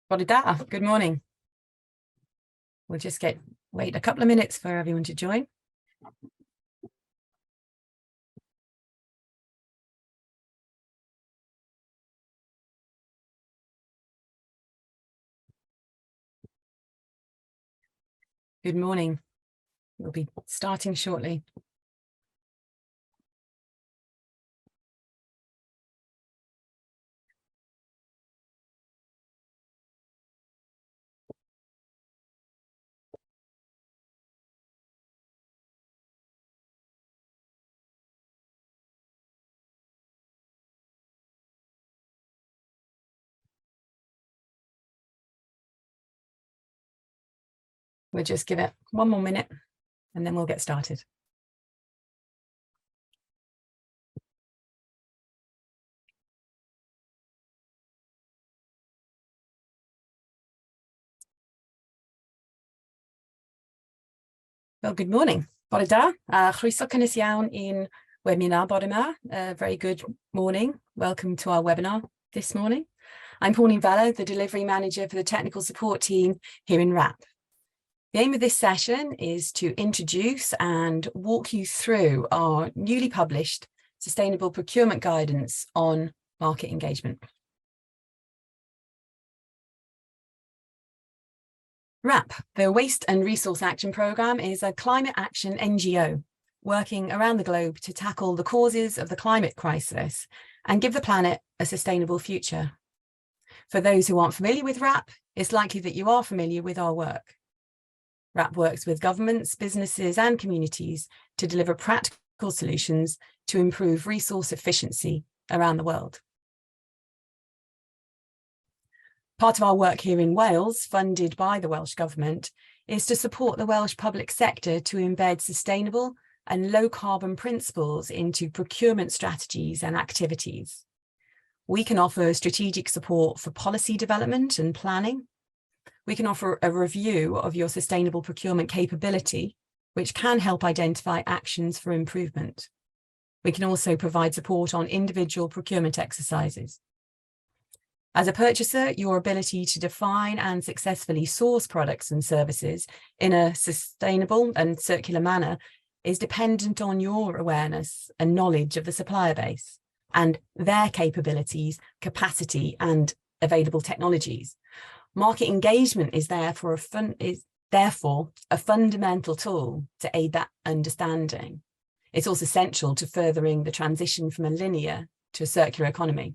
Good morning. We'll just wait a couple of minutes for everyone to join. Good morning. We'll be starting shortly. We'll just give it one more minute and then we'll get started. Well, good morning. Bore da, chroeso cynnes iawn i'n webinar bore yma. Very good morning. Welcome to our webinar this morning. I'm Pauline Valla, the Delivery Manager for the Technical Support Team here in RAP. The aim of this session is to introduce and walk you through our newly published Sustainable Procurement Guidance on market engagement. RAP, the Waste and Resource Action Programme, is a climate action NGO working around the globe to tackle the causes of the climate crisis and give the planet a sustainable future. For those who aren't familiar with RAP, it's likely that you are familiar with our work. RAP works with governments, businesses and communities to deliver practical solutions to improve resource efficiency around the world. Part of our work here in Wales, funded by the Welsh Government, is to support the Welsh public sector to embed sustainable and low carbon principles into procurement strategies and activities. We can offer strategic support for policy development and planning. We can offer a review of your sustainable procurement capability, which can help identify actions for improvement. We can also provide support on individual procurement exercises. As a purchaser, your ability to define and successfully source products and services in a sustainable and circular manner is dependent on your awareness and knowledge of the supplier base and their capabilities, capacity, and available technologies. Market engagement is therefore a fundamental tool to aid that understanding. It's also essential to furthering the transition from a linear to a circular economy.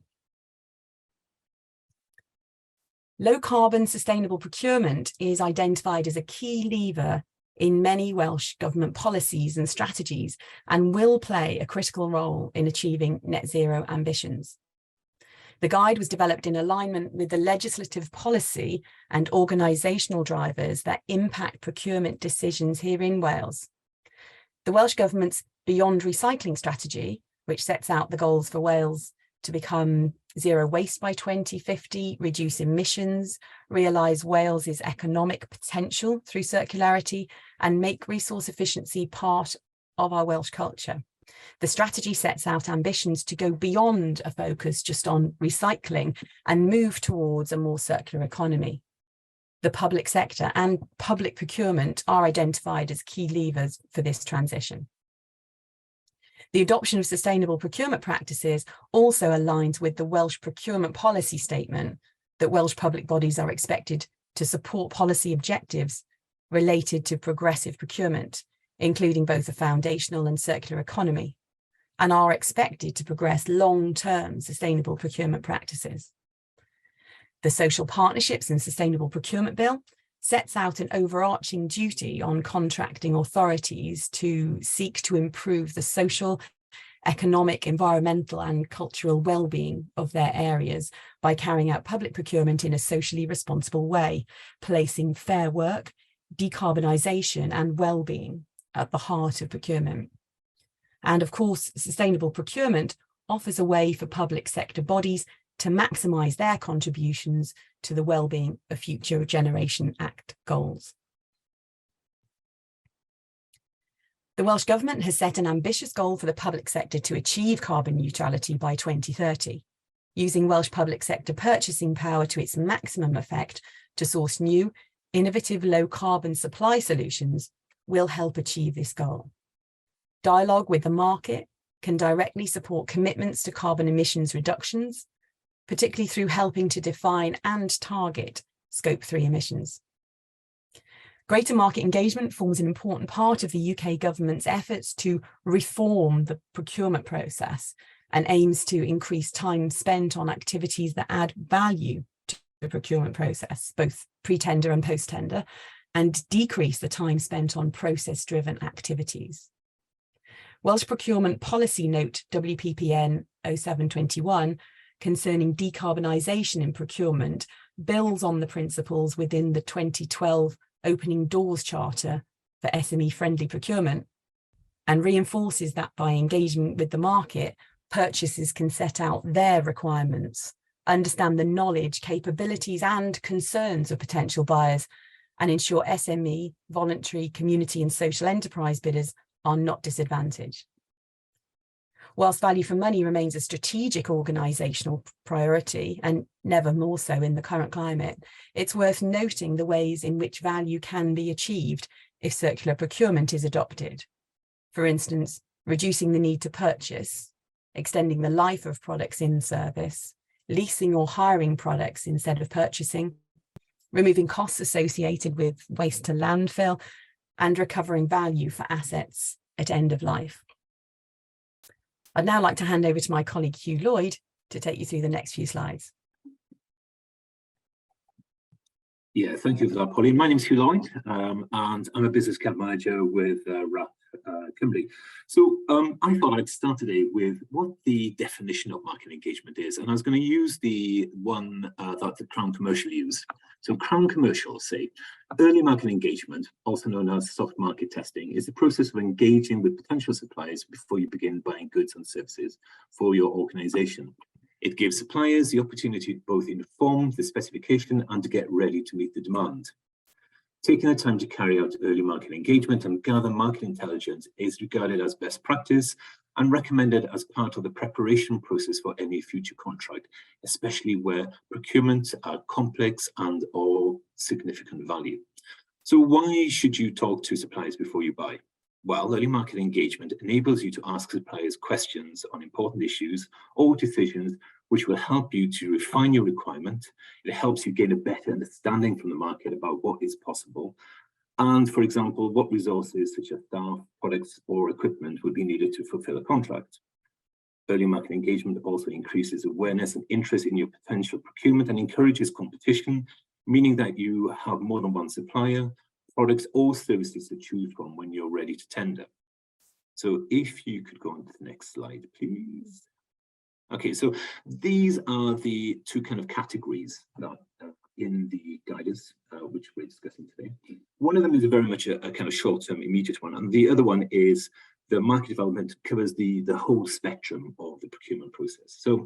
Low carbon sustainable procurement is identified as a key lever in many Welsh Government policies and strategies and will play a critical role in achieving net zero ambitions. The guide was developed in alignment with the legislative policy and organisational drivers that impact procurement decisions here in Wales. The Welsh Government's Beyond Recycling strategy, which sets out the goals for Wales to become zero waste by 2050, reduce emissions, realise Wales's economic potential through circularity, and make resource efficiency part of our Welsh culture. The strategy sets out ambitions to go beyond a focus just on recycling and move towards a more circular economy. The public sector and public procurement are identified as key levers for this transition. The adoption of sustainable procurement practices also aligns with the Welsh Procurement Policy Statement that Welsh public bodies are expected to support policy objectives related to progressive procurement, including both a foundational and circular economy, and are expected to progress long-term sustainable procurement practices. The Social Partnerships and Sustainable Procurement Bill sets out an overarching duty on contracting authorities to seek to improve the social, economic, environmental and cultural well-being of their areas by carrying out public procurement in a socially responsible way, placing fair work, decarbonisation and well-being at the heart of procurement. And of course, sustainable procurement offers a way for public sector bodies to maximise their contributions to the well-being of Future Generation Act goals. The Welsh Government has set an ambitious goal for the public sector to achieve carbon neutrality by 2030. using Welsh public sector purchasing power to its maximum effect to source new, innovative low-carbon supply solutions will help achieve this goal. Dialogue with the market can directly support commitments to carbon emissions reductions, particularly through helping to define and target Scope 3 emissions. Greater market engagement forms an important part of the UK government's efforts to reform the procurement process and aims to increase time spent on activities that add value to the procurement process, both pre-tender and post-tender, and decrease the time spent on process-driven activities. Welsh Procurement Policy Note WPPN 0721 concerning decarbonisation in procurement builds on the principles within the 2012 Opening Doors Charter for SME-friendly procurement and reinforces that by engaging with the market, purchasers can set out their requirements, understand the knowledge, capabilities and concerns of potential buyers, and ensure SME, voluntary, community and social enterprise bidders are not disadvantaged. Whilst value for money remains a strategic organisational priority, and never more so in the current climate, it's worth noting the ways in which value can be achieved if circular procurement is adopted. For instance, reducing the need to purchase, extending the life of products in service, leasing or hiring products instead of purchasing, removing costs associated with waste to landfill, and recovering value for assets at end of life. I'd now like to hand over to my colleague Hugh Lloyd to take you through the next few slides. Yeah, thank you for that, Polly. My name is Hugh Lloyd, and I'm a business account manager with RAP Cymru. So I thought I'd start today with what the definition of market engagement is, and I was going to use the one that the Crown Commercial used. So Crown Commercial say, early market engagement, also known as soft market testing, is the process of engaging with potential suppliers before you begin buying goods and services for your organisation. It gives suppliers the opportunity to both inform the specification and to get ready to meet the demand. Taking the time to carry out early market engagement and gather market intelligence is regarded as best practice and recommended as part of the preparation process for any future contract, especially where procurements are complex and of significant value. So why should you talk to suppliers before you buy? Well, early market engagement enables you to ask suppliers questions on important issues or decisions which will help you to refine your requirement. It helps you gain a better understanding from the market about what is possible. And for example, what resources such as staff, products or equipment would be needed to fulfill a contract. Early market engagement also increases awareness and interest in your potential procurement and encourages competition, meaning that you have more than one supplier, products or services to choose from when you're ready to tender. So if you could go on to the next slide, please. Okay, so these are the two kind of categories that in the guidance, which we're discussing today. One of them is very much a kind of short-term, immediate one, and the other one is the market development covers the whole spectrum of the procurement process. So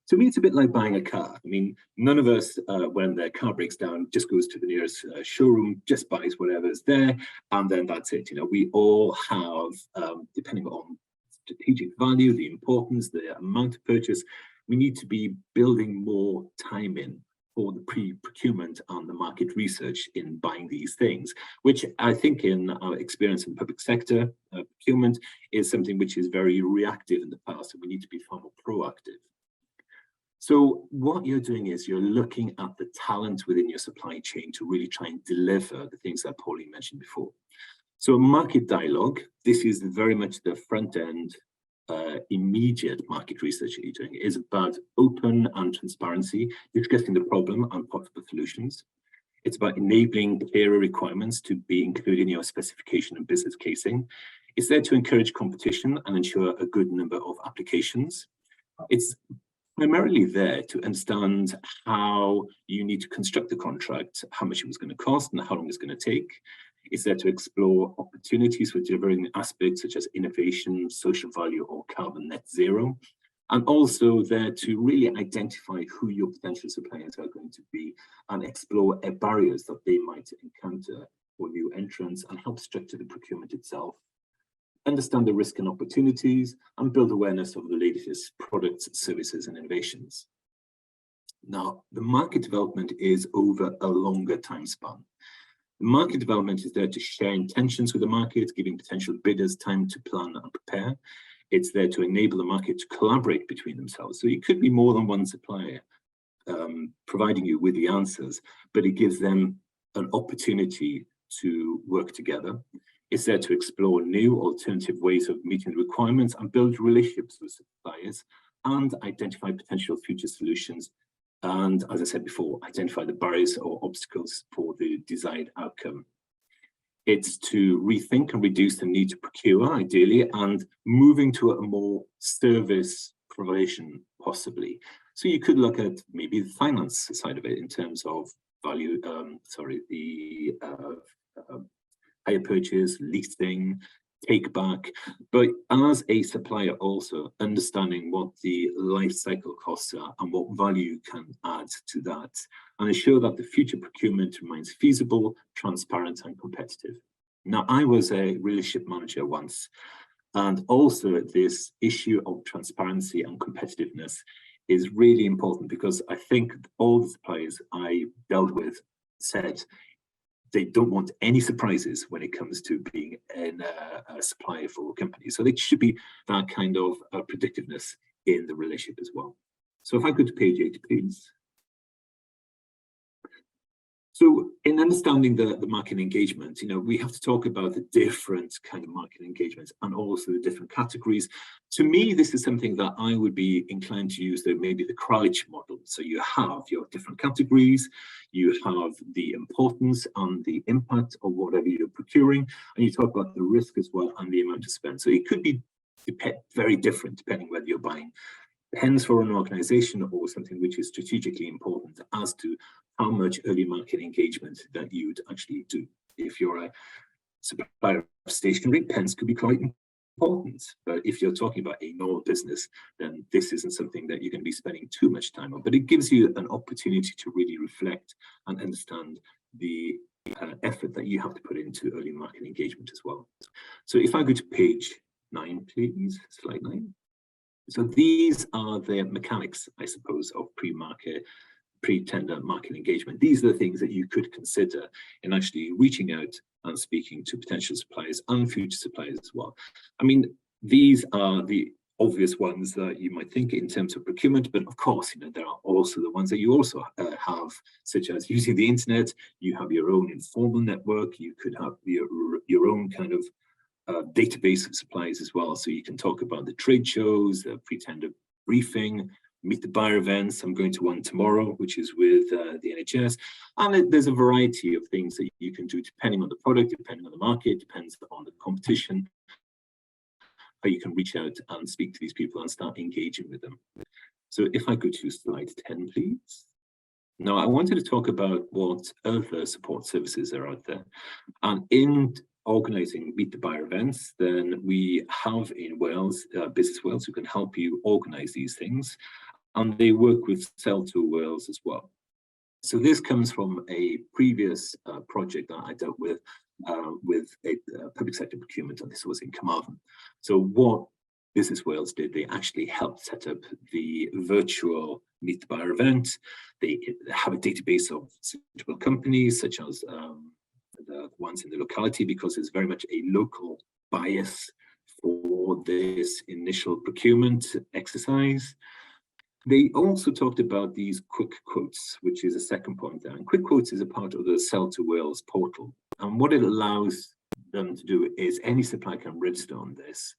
to me, it's a bit like buying a car. I mean, none of us, when their car breaks down, just goes to the nearest showroom, just buys whatever's there, and then that's it. You know, we all have, depending on strategic value, the importance, the amount of purchase, we need to be building more time in for the pre-procurement and the market research in buying these things, which I think in our experience in public sector procurement is something which is very reactive in the past, and we need to be far more proactive. So what you're doing is you're looking at the talent within your supply chain to really try and deliver the things that Pauline mentioned before. So market dialogue, this is very much the front end, immediate market research that you're doing. It is about open and transparency, discussing the problem and possible solutions. It's about enabling clearer requirements to be included in your specification and business casing. It's there to encourage competition and ensure a good number of applications. It's primarily there to understand how you need to construct the contract, how much it was going to cost and how long it's going to take. It's there to explore opportunities for delivering aspects such as innovation, social value, or carbon net zero. And also there to really identify who your potential suppliers are going to be and explore barriers that they might encounter for new entrants and help structure the procurement itself. Understand the risk and opportunities and build awareness of the latest products, services, and innovations. Now, the market development is over a longer time span. The market development is there to share intentions with the market, giving potential bidders time to plan and prepare. It's there to enable the market to collaborate between themselves. So it could be more than one supplier providing you with the answers, but it gives them an opportunity to work together. It's there to explore new alternative ways of meeting the requirements and build relationships with suppliers and identify potential future solutions. And as I said before, identify the barriers or obstacles for the desired outcome. It's to rethink and reduce the need to procure, ideally, and moving to a more service provision, possibly. So you could look at maybe the finance side of it in terms of value, hire purchase, leasing, take back, but as a supplier also understanding what the life cycle costs are and what value you can add to that, and ensure that the future procurement remains feasible, transparent and competitive. Now, I was a relationship manager once, and also this issue of transparency and competitiveness is really important, because I think all the suppliers I dealt with said they don't want any surprises when it comes to being a supplier for a company. So there should be that kind of predictiveness in the relationship as well. So if I go to page 8, please. So in understanding the market engagement, we have to talk about the different kind of market engagements and also the different categories. To me, this is something that I would be inclined to use, maybe the Kralik model. So you have your different categories, you have the importance and the impact of whatever you're procuring, and you talk about the risk as well and the amount to spend. So it could be very different depending whether you're buying pens for an organization or something which is strategically important as to how much early market engagement that you would actually do. If you're a supplier of stationery, pens could be quite important. But if you're talking about a normal business, then this isn't something that you're going to be spending too much time on. But it gives you an opportunity to really reflect and understand the effort that you have to put into early market engagement as well. So if I go to page 9, please, slide 9. So these are the mechanics, I suppose, of pre-tender market engagement. These are the things that you could consider in actually reaching out and speaking to potential suppliers and future suppliers as well. I mean, these are the obvious ones that you might think in terms of procurement, but of course, there are also the ones that you also have, such as using the internet. You have your own informal network. You could have your own kind of database of suppliers as well. So you can talk about the trade shows, the pre-tender briefing, meet the buyer events. I'm going to one tomorrow, which is with the NHS. And there's a variety of things that you can do depending on the product, depending on the market, depends on the competition. But you can reach out and speak to these people and start engaging with them. So if I go to slide 10, please. Now, I wanted to talk about what other support services are out there. And in organizing Meet the Buyer events, then we have in Wales, Business Wales, who can help you organize these things. And they work with Sell to Wales as well. So this comes from a previous project that I dealt with a public sector procurement, and this was in Carmarthen. So what Business Wales did, they actually helped set up the virtual Meet the Buyer event. They have a database of suitable companies, such as the ones in the locality, because there's very much a local bias for this initial procurement exercise. They also talked about these quick quotes, which is a second point there. And quick quotes is a part of the Sell to Wales portal. And what it allows them to do is any supplier can register on this.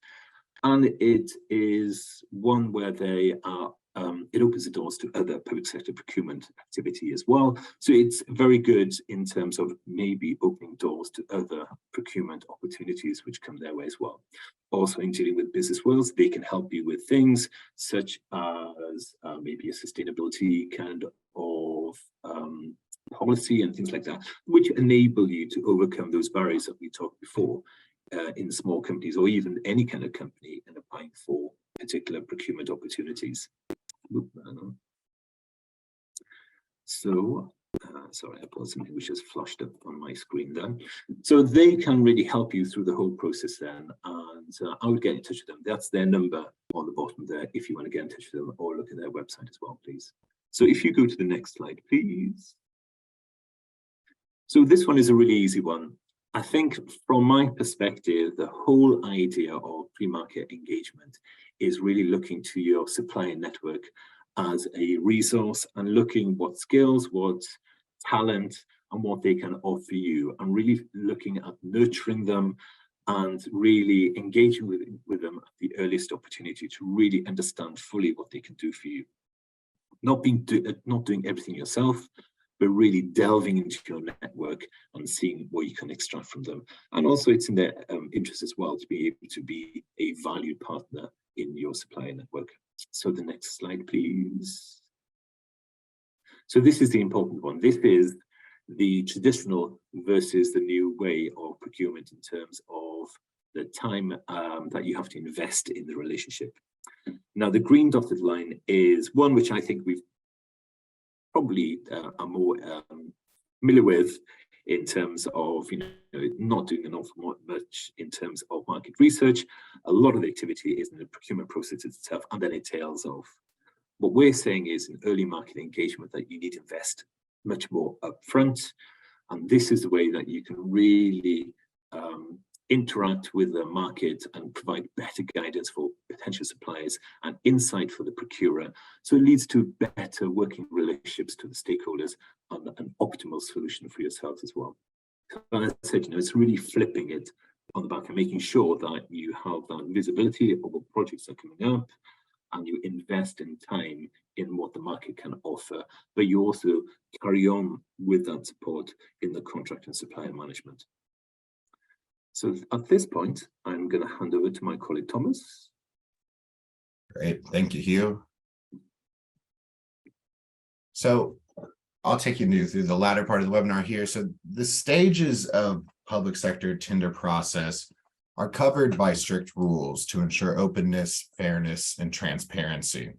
And it is one where they are, it opens the doors to other public sector procurement activity as well. So it's very good in terms of maybe opening doors to other procurement opportunities which come their way as well. Also in dealing with Business Wales, they can help you with things such as maybe a sustainability kind of policy and things like that, which enable you to overcome those barriers that we talked before in small companies or even any kind of company in applying for particular procurement opportunities. So, sorry, I put something which has flashed up on my screen there. So they can really help you through the whole process then, and I would get in touch with them. That's their number on the bottom there if you want to get in touch with them, or look at their website as well, please. So if you go to the next slide, please. So this one is a really easy one. I think from my perspective, the whole idea of pre-market engagement is really looking to your supplier network as a resource and looking what skills, what talent, and what they can offer you, and really looking at nurturing them and really engaging with them at the earliest opportunity to really understand fully what they can do for you. Not doing everything yourself, but really delving into your network and seeing what you can extract from them. And also it's in their interest as well to be able to be a valued partner in your supplier network. So the next slide, please. So this is the important one. This is the traditional versus the new way of procurement in terms of the time that you have to invest in the relationship. Now, the green dotted line is one which I think we've probably are more familiar with in terms of not doing an awful much in terms of market research. A lot of the activity is in the procurement process itself, and then it tails off. What we're saying is in early market engagement that you need to invest much more upfront, and this is the way that you can really interact with the market and provide better guidance for potential suppliers and insight for the procurer. So it leads to better working relationships to the stakeholders and an optimal solution for yourselves as well. So as I said, it's really flipping it on the back and making sure that you have that visibility of what projects are coming up, and you invest in time in what the market can offer, but you also carry on with that support in the contract and supplier management. So at this point, I'm going to hand over to my colleague, Thomas. Great. Thank you, Hugh. So I'll take you through the latter part of the webinar here. So the stages of public sector tender process are covered by strict rules to ensure openness, fairness, and transparency.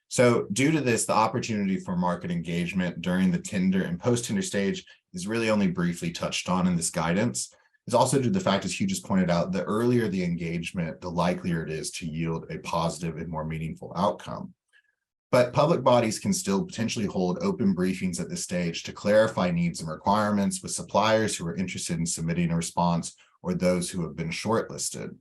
So due to this, the opportunity for market engagement during the tender and post-tender stage is really only briefly touched on in this guidance. It's also due to the fact, as Hugh just pointed out, the earlier the engagement, the likelier it is to yield a positive and more meaningful outcome. But public bodies can still potentially hold open briefings at this stage to clarify needs and requirements with suppliers who are interested in submitting a response or those who have been shortlisted.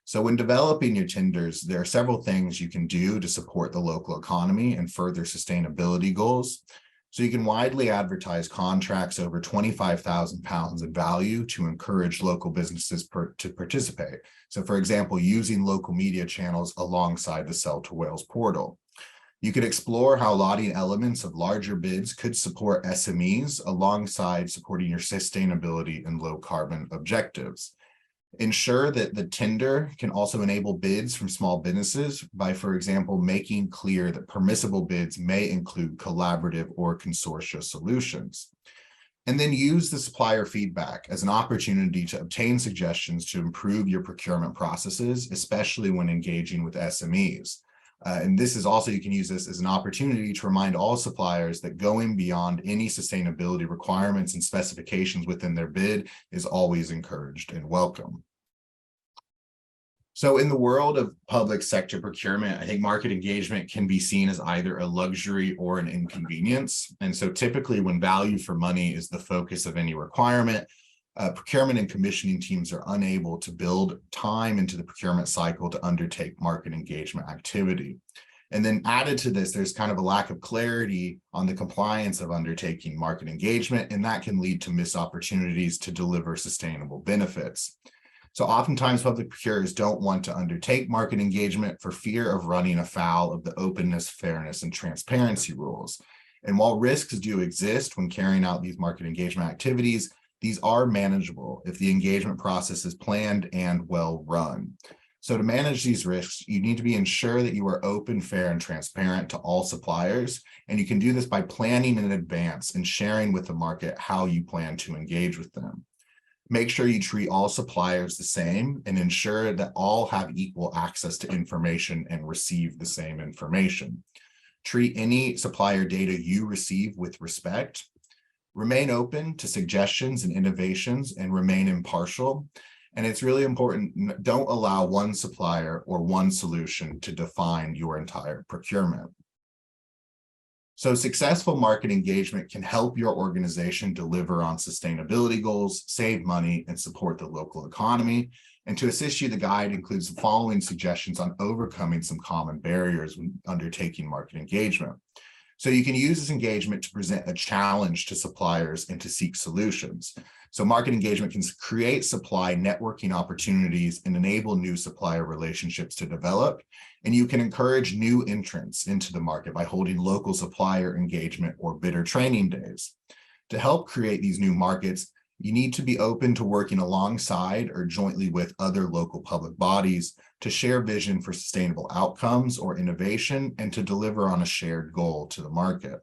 So when developing your tenders, there are several things you can do to support the local economy and further sustainability goals. So you can widely advertise contracts over £25,000 in value to encourage local businesses to participate. So for example, using local media channels alongside the Sell to Wales portal. You could explore how lotting elements of larger bids could support SMEs alongside supporting your sustainability and low carbon objectives. Ensure that the tender can also enable bids from small businesses by, for example, making clear that permissible bids may include collaborative or consortia solutions. And then use the supplier feedback as an opportunity to obtain suggestions to improve your procurement processes, especially when engaging with SMEs. And this is also, you can use this as an opportunity to remind all suppliers that going beyond any sustainability requirements and specifications within their bid is always encouraged and welcome. So in the world of public sector procurement, I think market engagement can be seen as either a luxury or an inconvenience. And so typically when value for money is the focus of any requirement, procurement and commissioning teams are unable to build time into the procurement cycle to undertake market engagement activity. And then added to this, there's kind of a lack of clarity on the compliance of undertaking market engagement, and that can lead to missed opportunities to deliver sustainable benefits. So oftentimes public procurers don't want to undertake market engagement for fear of running afoul of the openness, fairness, and transparency rules. And while risks do exist when carrying out these market engagement activities, these are manageable if the engagement process is planned and well run. So to manage these risks, you need to be ensure that you are open, fair, and transparent to all suppliers. And you can do this by planning in advance and sharing with the market how you plan to engage with them. Make sure you treat all suppliers the same and ensure that all have equal access to information and receive the same information. Treat any supplier data you receive with respect. Remain open to suggestions and innovations and remain impartial. And it's really important, don't allow one supplier or one solution to define your entire procurement. So successful market engagement can help your organization deliver on sustainability goals, save money, and support the local economy. And to assist you, the guide includes the following suggestions on overcoming some common barriers when undertaking market engagement. So you can use this engagement to present a challenge to suppliers and to seek solutions. So market engagement can create supply networking opportunities and enable new supplier relationships to develop. And you can encourage new entrants into the market by holding local supplier engagement or bidder training days. To help create these new markets, you need to be open to working alongside or jointly with other local public bodies to share vision for sustainable outcomes or innovation and to deliver on a shared goal to the market.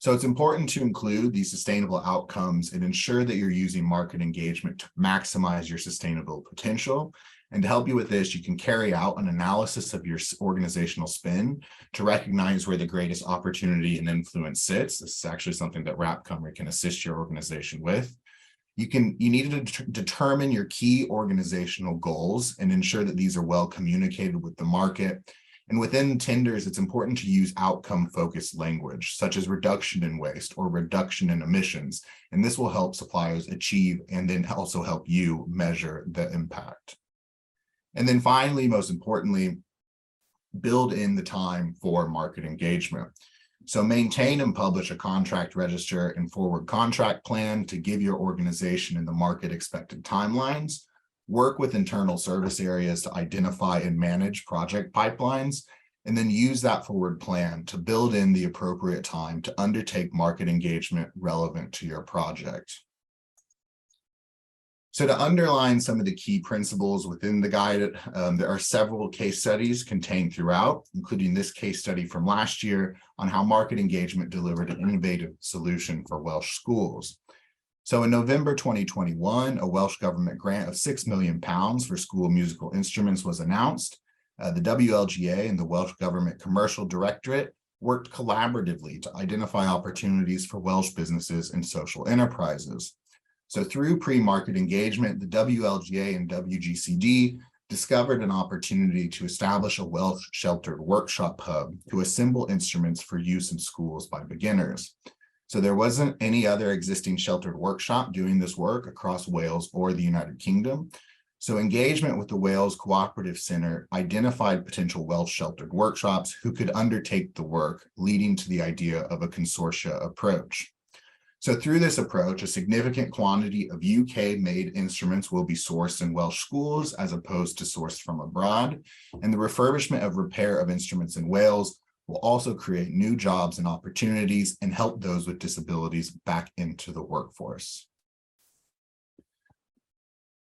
So it's important to include these sustainable outcomes and ensure that you're using market engagement to maximize your sustainable potential. And to help you with this, you can carry out an analysis of your organizational spend to recognize where the greatest opportunity and influence sits. This is actually something that RapComer can assist your organization with. You need to determine your key organizational goals and ensure that these are well communicated with the market. And within tenders, it's important to use outcome-focused language, such as reduction in waste or reduction in emissions. And this will help suppliers achieve and then also help you measure the impact. And then finally, most importantly, build in the time for market engagement. So maintain and publish a contract register and forward contract plan to give your organization and the market expected timelines. Work with internal service areas to identify and manage project pipelines, and then use that forward plan to build in the appropriate time to undertake market engagement relevant to your project. So to underline some of the key principles within the guide, there are several case studies contained throughout, including this case study from last year on how market engagement delivered an innovative solution for Welsh schools. So in November 2021, a Welsh government grant of £6 million for school musical instruments was announced. The WLGA and the Welsh Government Commercial Directorate worked collaboratively to identify opportunities for Welsh businesses and social enterprises. So through pre-market engagement, the WLGA and WGCD discovered an opportunity to establish a Welsh sheltered workshop hub to assemble instruments for use in schools by beginners. So there wasn't any other existing sheltered workshop doing this work across Wales or the United Kingdom. So engagement with the Wales Cooperative Centre identified potential Welsh sheltered workshops who could undertake the work, leading to the idea of a consortia approach. So through this approach, a significant quantity of UK-made instruments will be sourced in Welsh schools as opposed to sourced from abroad. And the refurbishment of repair of instruments in Wales will also create new jobs and opportunities and help those with disabilities back into the workforce.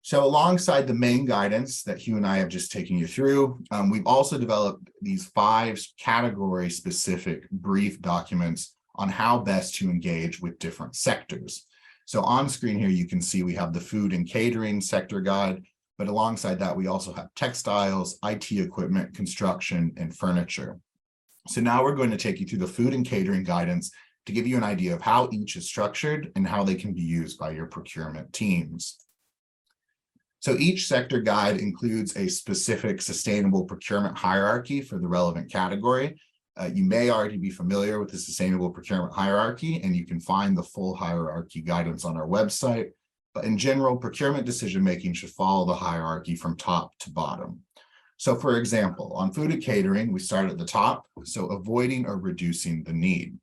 So alongside the main guidance that Hugh and I have just taken you through, we've also developed these 5 category-specific brief documents on how best to engage with different sectors. So on screen here, you can see we have the food and catering sector guide, but alongside that, we also have textiles, IT equipment, construction, and furniture. So now we're going to take you through the food and catering guidance to give you an idea of how each is structured and how they can be used by your procurement teams. So each sector guide includes a specific sustainable procurement hierarchy for the relevant category. You may already be familiar with the sustainable procurement hierarchy, and you can find the full hierarchy guidance on our website. But in general, procurement decision-making should follow the hierarchy from top to bottom. So for example, on food and catering, we start at the top, so avoiding or reducing the need.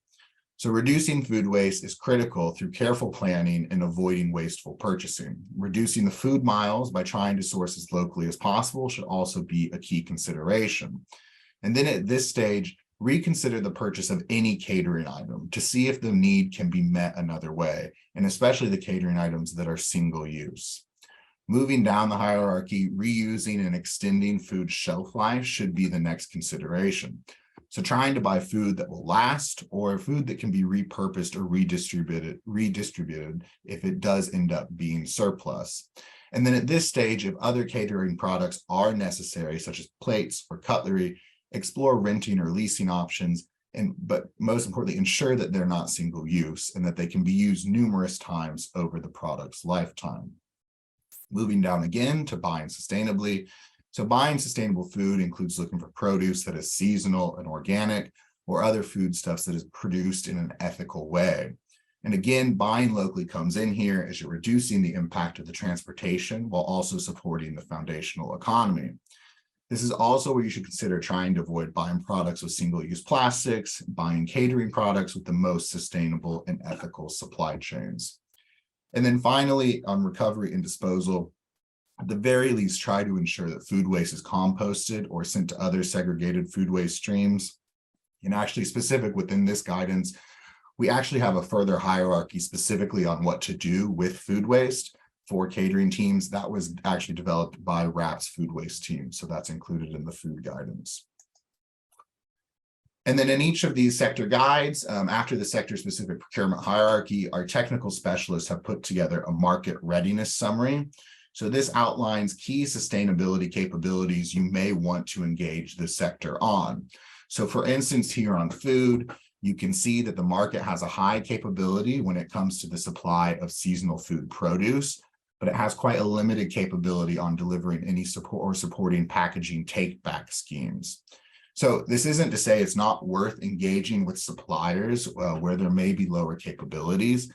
So reducing food waste is critical through careful planning and avoiding wasteful purchasing. Reducing the food miles by trying to source as locally as possible should also be a key consideration. And then at this stage, reconsider the purchase of any catering item to see if the need can be met another way, and especially the catering items that are single use. Moving down the hierarchy, reusing and extending food shelf life should be the next consideration. So trying to buy food that will last or food that can be repurposed or redistributed if it does end up being surplus. And then at this stage, if other catering products are necessary, such as plates or cutlery, explore renting or leasing options, but most importantly, ensure that they're not single use and that they can be used numerous times over the product's lifetime. Moving down again to buying sustainably. So buying sustainable food includes looking for produce that is seasonal and organic, or other foodstuffs that is produced in an ethical way. And again, buying locally comes in here as you're reducing the impact of the transportation while also supporting the foundational economy. This is also where you should consider trying to avoid buying products with single-use plastics, buying catering products with the most sustainable and ethical supply chains. And then finally, on recovery and disposal, at the very least, try to ensure that food waste is composted or sent to other segregated food waste streams. And actually specific within this guidance, we actually have a further hierarchy specifically on what to do with food waste for catering teams. That was actually developed by RAP's food waste team. So that's included in the food guidance. And then in each of these sector guides, after the sector-specific procurement hierarchy, our technical specialists have put together a market readiness summary. So this outlines key sustainability capabilities you may want to engage the sector on. So for instance, here on food, you can see that the market has a high capability when it comes to the supply of seasonal food produce, but it has quite a limited capability on delivering any support or supporting packaging take-back schemes. So this isn't to say it's not worth engaging with suppliers where there may be lower capabilities,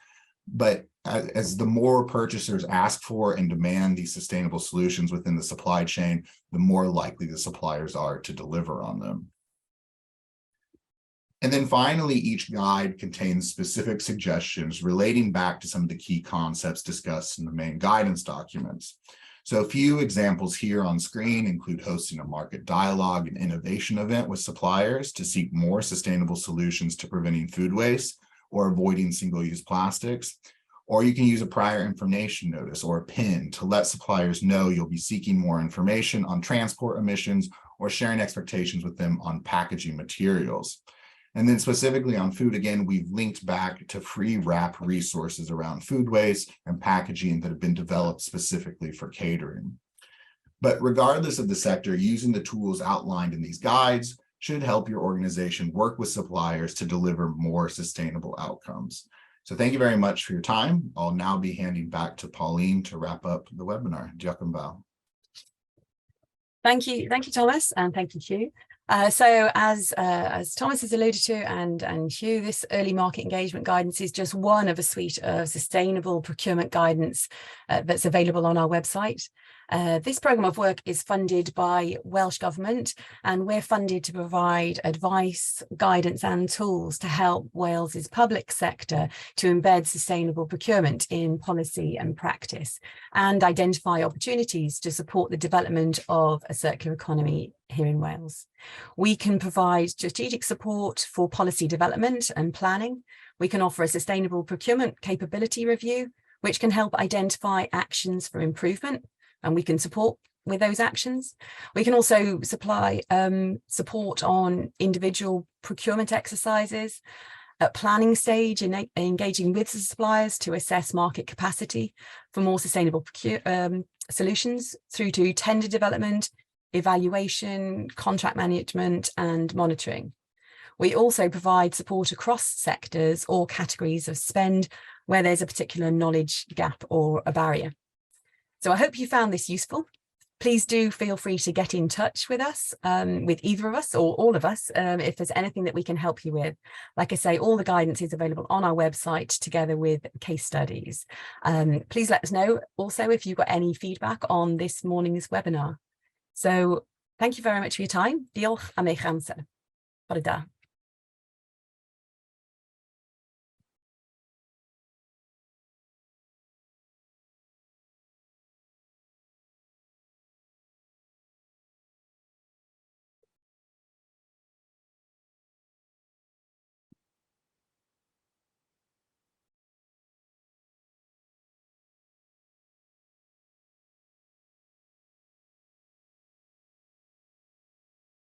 but as the more purchasers ask for and demand these sustainable solutions within the supply chain, the more likely the suppliers are to deliver on them. And then finally, each guide contains specific suggestions relating back to some of the key concepts discussed in the main guidance documents. So a few examples here on screen include hosting a market dialogue and innovation event with suppliers to seek more sustainable solutions to preventing food waste or avoiding single-use plastics. Or you can use a prior information notice or a PIN to let suppliers know you'll be seeking more information on transport emissions or sharing expectations with them on packaging materials. And then specifically on food, again, we've linked back to free RAP resources around food waste and packaging that have been developed specifically for catering. But regardless of the sector, using the tools outlined in these guides should help your organization work with suppliers to deliver more sustainable outcomes. So thank you very much for your time. I'll now be handing back to Pauline to wrap up the webinar. Diolch. Thank you, Thomas, and thank you, Hugh. So as Thomas has alluded to and Hugh, this early market engagement guidance is just one of a suite of sustainable procurement guidance that's available on our website. This programme of work is funded by Welsh Government, and we're funded to provide advice, guidance and tools to help Wales's public sector to embed sustainable procurement in policy and practice and identify opportunities to support the development of a circular economy here in Wales. We can provide strategic support for policy development and planning. We can offer a sustainable procurement capability review, which can help identify actions for improvement, and we can support with those actions. We can also supply support on individual procurement exercises at planning stage and engaging with the suppliers to assess market capacity for more sustainable solutions through to tender development, evaluation, contract management and monitoring. We also provide support across sectors or categories of spend where there's a particular knowledge gap or a barrier. So I hope you found this useful. Please do feel free to get in touch with us, with either of us or all of us, if there's anything that we can help you with. Like I say, all the guidance is available on our website together with case studies. Please let us know also if you've got any feedback on this morning's webinar. So thank you very much for your time. Diolch am eich amser. Bore da.